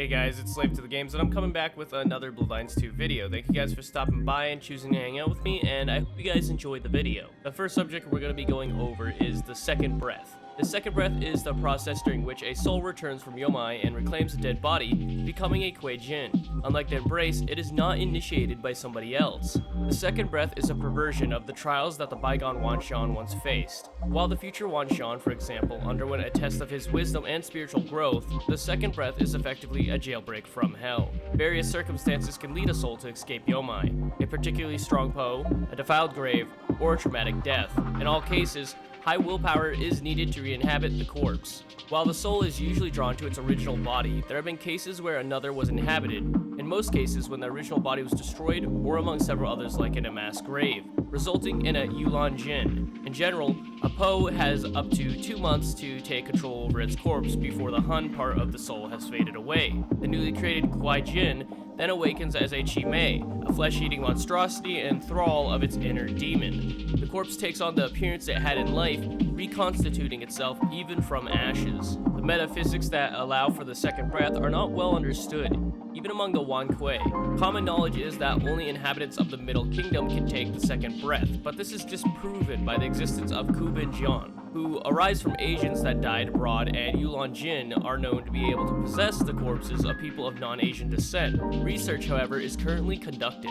Hey guys, it's Slave to the Games, and I'm coming back with another Bloodlines 2 video. Thank you guys for stopping by and choosing to hang out with me, and I hope you guys enjoyed the video. The first subject we're going to be going over is the second breath. The second breath is the process during which a soul returns from Yomai and reclaims a dead body, becoming a Kuei Jin. Unlike the embrace, it is not initiated by somebody else. The second breath is a perversion of the trials that the bygone Wanshan once faced. While the future Wanshan, for example, underwent a test of his wisdom and spiritual growth, the second breath is effectively a jailbreak from hell. Various circumstances can lead a soul to escape Yomai: a particularly strong Po, a defiled grave, or a traumatic death. In all cases, high willpower is needed to re-inhabit the corpse. While the soul is usually drawn to its original body, there have been cases where another was inhabited, in most cases when the original body was destroyed, or among several others like in a mass grave, resulting in a Yulan Jin. In general, a Po has up to 2 months to take control over its corpse before the Hun part of the soul has faded away. The newly created Kuei Jin then awakens as a Chi-Mei, a flesh-eating monstrosity and thrall of its inner demon. The corpse takes on the appearance it had in life, reconstituting itself even from ashes. The metaphysics that allow for the second breath are not well understood, even among the Wan Kuei. Common knowledge is that only inhabitants of the Middle Kingdom can take the second breath, but this is disproven by the existence of Kuben Jian, who arise from Asians that died abroad, and Yulan Jin are known to be able to possess the corpses of people of non-Asian descent. Research, however, is currently conducted.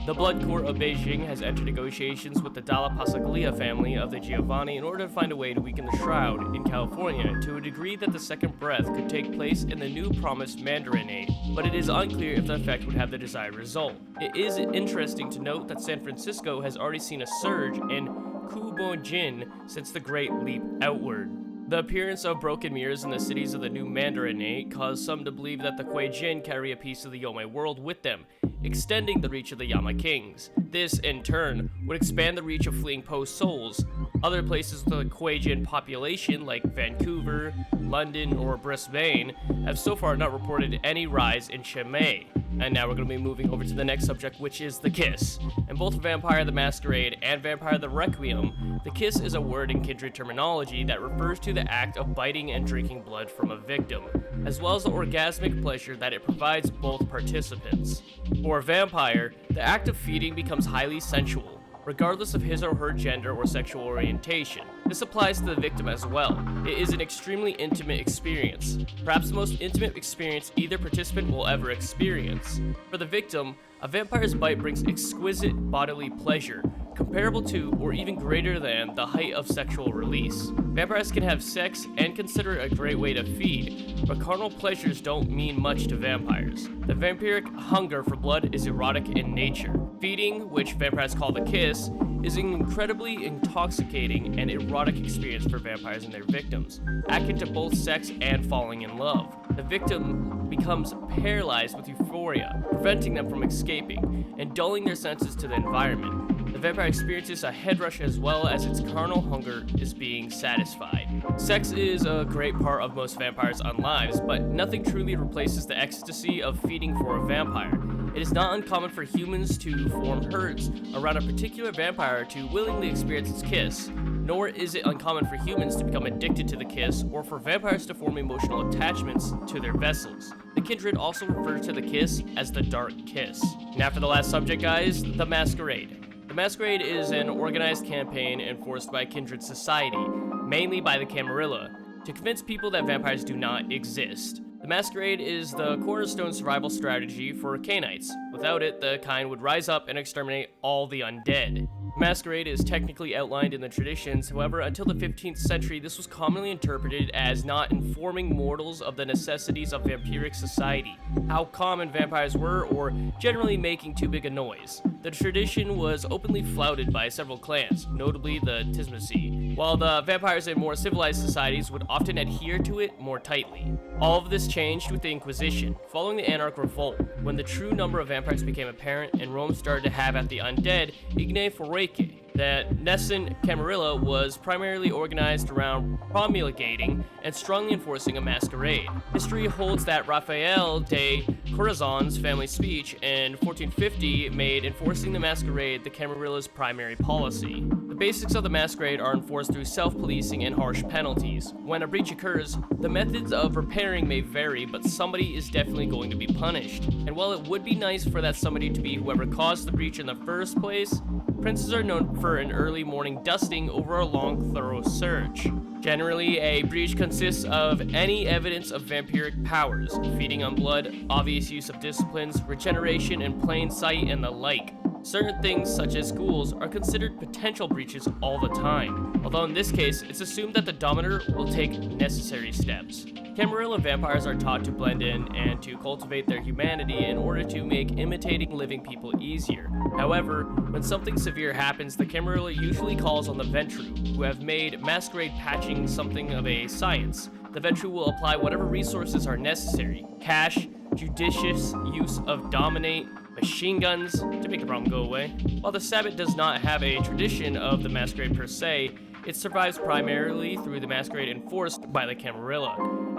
The Blood Court of Beijing has entered negotiations with the Dalla Pasaglia family of the Giovanni in order to find a way to weaken the Shroud in California to a degree that the second breath could take place in the new promised Mandarinate, but it is unclear if the effect would have the desired result. It is interesting to note that San Francisco has already seen a surge in Kubo Jin since the Great Leap Outward. The appearance of broken mirrors in the cities of the new Mandarinate caused some to believe that the Kuei Jin carry a piece of the Yomai world with them, extending the reach of the Yama Kings. This, in turn, would expand the reach of fleeing Po souls. Other places with a Kuei Jin population, like Vancouver, London, or Brisbane, have so far not reported any rise in Chi-Mei. And now we're going to be moving over to the next subject, which is the kiss. In both Vampire the Masquerade and Vampire the Requiem, the kiss is a word in kindred terminology that refers to the act of biting and drinking blood from a victim, as well as the orgasmic pleasure that it provides both participants. For a vampire, the act of feeding becomes highly sensual, regardless of his or her gender or sexual orientation. This applies to the victim as well. It is an extremely intimate experience, perhaps the most intimate experience either participant will ever experience. For the victim, a vampire's bite brings exquisite bodily pleasure, comparable to or even greater than the height of sexual release. Vampires can have sex and consider it a great way to feed, but carnal pleasures don't mean much to vampires. The vampiric hunger for blood is erotic in nature. Feeding, which vampires call the kiss, is an incredibly intoxicating and erotic experience for vampires and their victims, akin to both sex and falling in love. The victim becomes paralyzed with euphoria, preventing them from escaping and dulling their senses to the environment. The vampire experiences a head rush as well as its carnal hunger is being satisfied. Sex is a great part of most vampires' lives, but nothing truly replaces the ecstasy of feeding for a vampire. It is not uncommon for humans to form herds around a particular vampire to willingly experience its kiss, nor is it uncommon for humans to become addicted to the kiss or for vampires to form emotional attachments to their vessels. The kindred also refers to the kiss as the dark kiss. Now for the last subject, guys, the Masquerade. The Masquerade is an organized campaign enforced by Kindred Society, mainly by the Camarilla, to convince people that vampires do not exist. The Masquerade is the cornerstone survival strategy for Cainites. Without it, the kind would rise up and exterminate all the undead. Masquerade is technically outlined in the traditions, however, until the 15th century this was commonly interpreted as not informing mortals of the necessities of vampiric society, how common vampires were, or generally making too big a noise. The tradition was openly flouted by several clans, notably the Tismasi, while the vampires in more civilized societies would often adhere to it more tightly. All of this changed with the Inquisition, following the Anarch Revolt, when the true number of vampires became apparent and Rome started to have at the undead Igne Foreke. The nascent Camarilla was primarily organized around promulgating and strongly enforcing a masquerade. History holds that Raphael de Corazon's family speech in 1450 made enforcing the masquerade the Camarilla's primary policy. The The basics of the Masquerade are enforced through self-policing and harsh penalties. When a breach occurs, the methods of repairing may vary, but somebody is definitely going to be punished. And while it would be nice for that somebody to be whoever caused the breach in the first place, princes are known for an early morning dusting over a long, thorough search. Generally, a breach consists of any evidence of vampiric powers, feeding on blood, obvious use of disciplines, regeneration in plain sight, and the like. Certain things, such as ghouls, are considered potential breaches all the time, although in this case, it's assumed that the Dominator will take necessary steps. Camarilla vampires are taught to blend in and to cultivate their humanity in order to make imitating living people easier. However, when something severe happens, the Camarilla usually calls on the Ventru, who have made Masquerade patching something of a science. The Ventru will apply whatever resources are necessary: cash, judicious use of dominate, machine guns, to make the problem go away. While the Sabbat does not have a tradition of the Masquerade per se, it survives primarily through the Masquerade enforced by the Camarilla,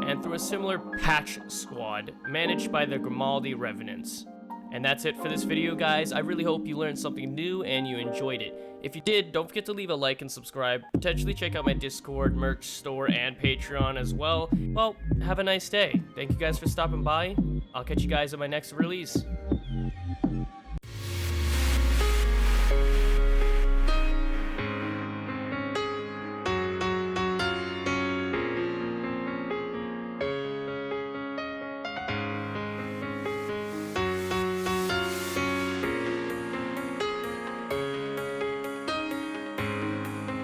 and through a similar patch squad managed by the Grimaldi Revenants. And that's it for this video, guys. I really hope you learned something new and you enjoyed it. If you did, don't forget to leave a like and subscribe. Potentially check out my Discord, merch store, and Patreon as well. Well, have a nice day. Thank you guys for stopping by. I'll catch you guys in my next release.